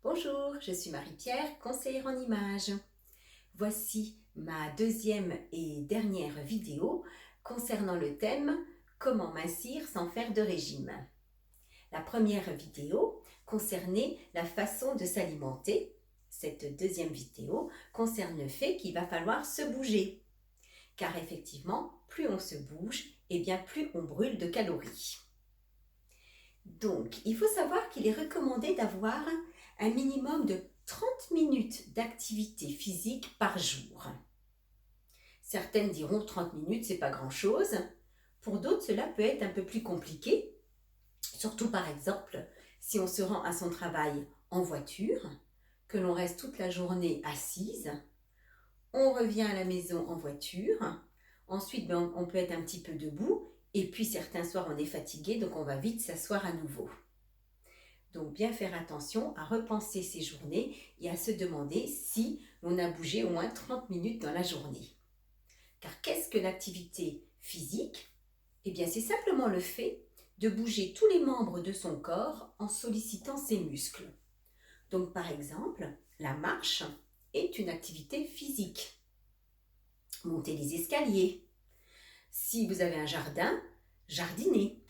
Bonjour, je suis Marie-Pierre, conseillère en images. Voici ma deuxième et dernière vidéo concernant le thème « Comment mincir sans faire de régime ». La première vidéo concernait la façon de s'alimenter. Cette deuxième vidéo concerne le fait qu'il va falloir se bouger. Car effectivement, plus on se bouge, et bien plus on brûle de calories. Donc, il faut savoir qu'il est recommandé d'avoir un minimum de 30 minutes d'activité physique par jour. Certaines diront 30 minutes, c'est pas grand-chose. Pour d'autres, cela peut être un peu plus compliqué. Surtout par exemple, si on se rend à son travail en voiture, que l'on reste toute la journée assise, on revient à la maison en voiture, ensuite on peut être un petit peu debout, et puis certains soirs on est fatigué, donc on va vite s'asseoir à nouveau. Donc bien faire attention à repenser ses journées et à se demander si on a bougé au moins 30 minutes dans la journée. Car qu'est-ce que l'activité physique? Eh bien c'est simplement le fait de bouger tous les membres de son corps en sollicitant ses muscles. Donc par exemple, la marche est une activité physique. Monter les escaliers. Si vous avez un jardin, jardiner.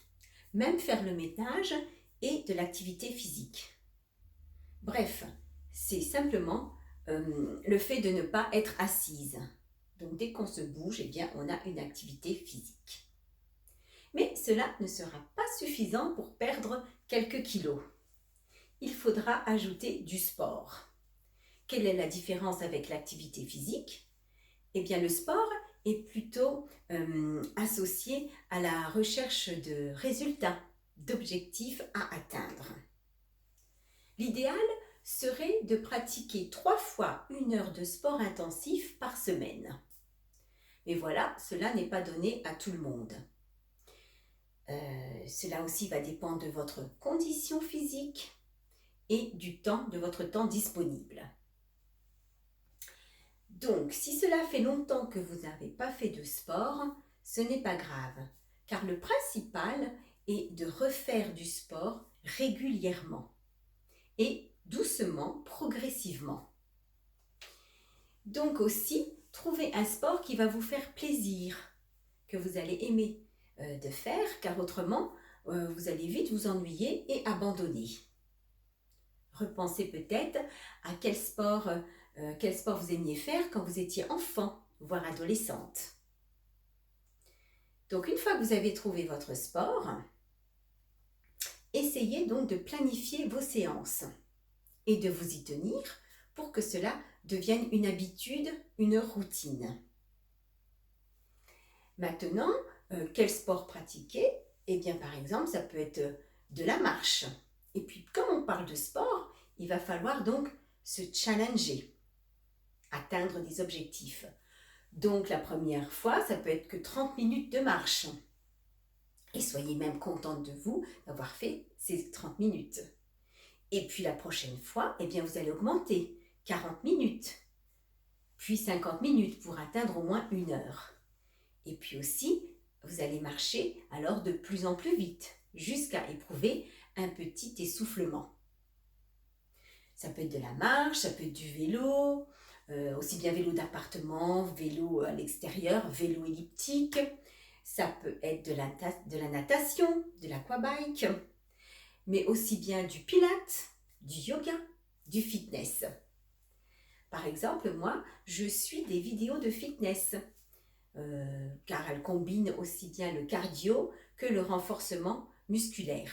Même faire le ménage est de l'activité physique. Bref, c'est simplement le fait de ne pas être assise. Donc dès qu'on se bouge, eh bien, on a une activité physique. Mais cela ne sera pas suffisant pour perdre quelques kilos. Il faudra ajouter du sport. Quelle est la différence avec l'activité physique? Eh bien, le sport est plutôt associé à la recherche de résultats, d'objectifs à atteindre. L'idéal serait de pratiquer 3 fois 1 heure de sport intensif par semaine. Mais voilà, cela n'est pas donné à tout le monde. Cela aussi va dépendre de votre condition physique et de votre temps disponible. Donc, si cela fait longtemps que vous n'avez pas fait de sport, ce n'est pas grave, car le principal est de refaire du sport régulièrement et doucement, progressivement. Donc aussi, trouvez un sport qui va vous faire plaisir, que vous allez aimer de faire, car autrement, vous allez vite vous ennuyer et abandonner. Repensez peut-être à quel sport vous aimiez faire quand vous étiez enfant, voire adolescente. Donc une fois que vous avez trouvé votre sport, essayez donc de planifier vos séances et de vous y tenir pour que cela devienne une habitude, une routine. Maintenant, quel sport pratiquer? Eh bien par exemple, ça peut être de la marche. Et puis comme on parle de sport, il va falloir donc se challenger, atteindre des objectifs. Donc la première fois, ça peut être que 30 minutes de marche. Et soyez même contente de vous d'avoir fait ces 30 minutes. Et puis la prochaine fois, eh bien vous allez augmenter 40 minutes, puis 50 minutes pour atteindre au moins 1 heure. Et puis aussi, vous allez marcher alors de plus en plus vite, jusqu'à éprouver un petit essoufflement. Ça peut être de la marche, ça peut être du vélo, aussi bien vélo d'appartement, vélo à l'extérieur, vélo elliptique. Ça peut être de la natation, de l'aquabike, mais aussi bien du pilates, du yoga, du fitness. Par exemple, moi, je suis des vidéos de fitness, car elles combinent aussi bien le cardio que le renforcement musculaire.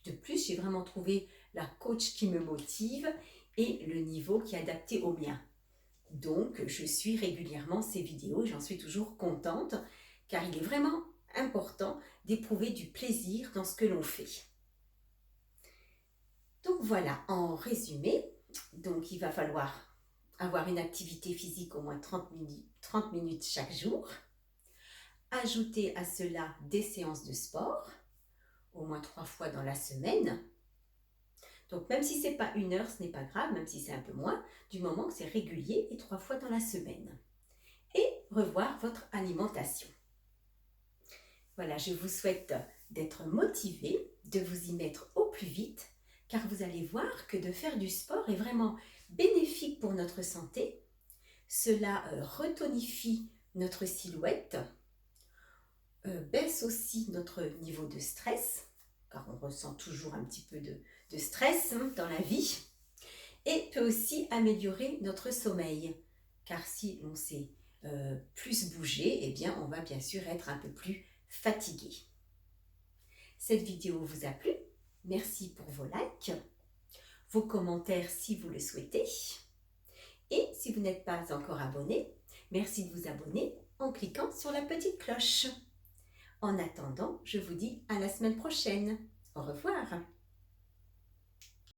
De plus, j'ai vraiment trouvé la coach qui me motive et le niveau qui est adapté au mien. Donc, je suis régulièrement ces vidéos et j'en suis toujours contente, car il est vraiment important d'éprouver du plaisir dans ce que l'on fait. Donc voilà, en résumé, donc il va falloir avoir une activité physique au moins 30 minutes chaque jour, ajouter à cela des séances de sport, au moins 3 fois dans la semaine. Donc même si ce n'est pas 1 heure, ce n'est pas grave, même si c'est un peu moins, du moment que c'est régulier et 3 fois dans la semaine. Et revoir votre alimentation. Voilà, je vous souhaite d'être motivé, de vous y mettre au plus vite, car vous allez voir que de faire du sport est vraiment bénéfique pour notre santé. Cela retonifie notre silhouette, baisse aussi notre niveau de stress, car on ressent toujours un petit peu de stress dans la vie, et peut aussi améliorer notre sommeil, car si on s'est plus bougé, eh bien on va bien sûr être un peu plus fatigué. Cette vidéo vous a plu, merci pour vos likes, vos commentaires si vous le souhaitez, et si vous n'êtes pas encore abonné, merci de vous abonner en cliquant sur la petite cloche. En attendant, je vous dis à la semaine prochaine. Au revoir.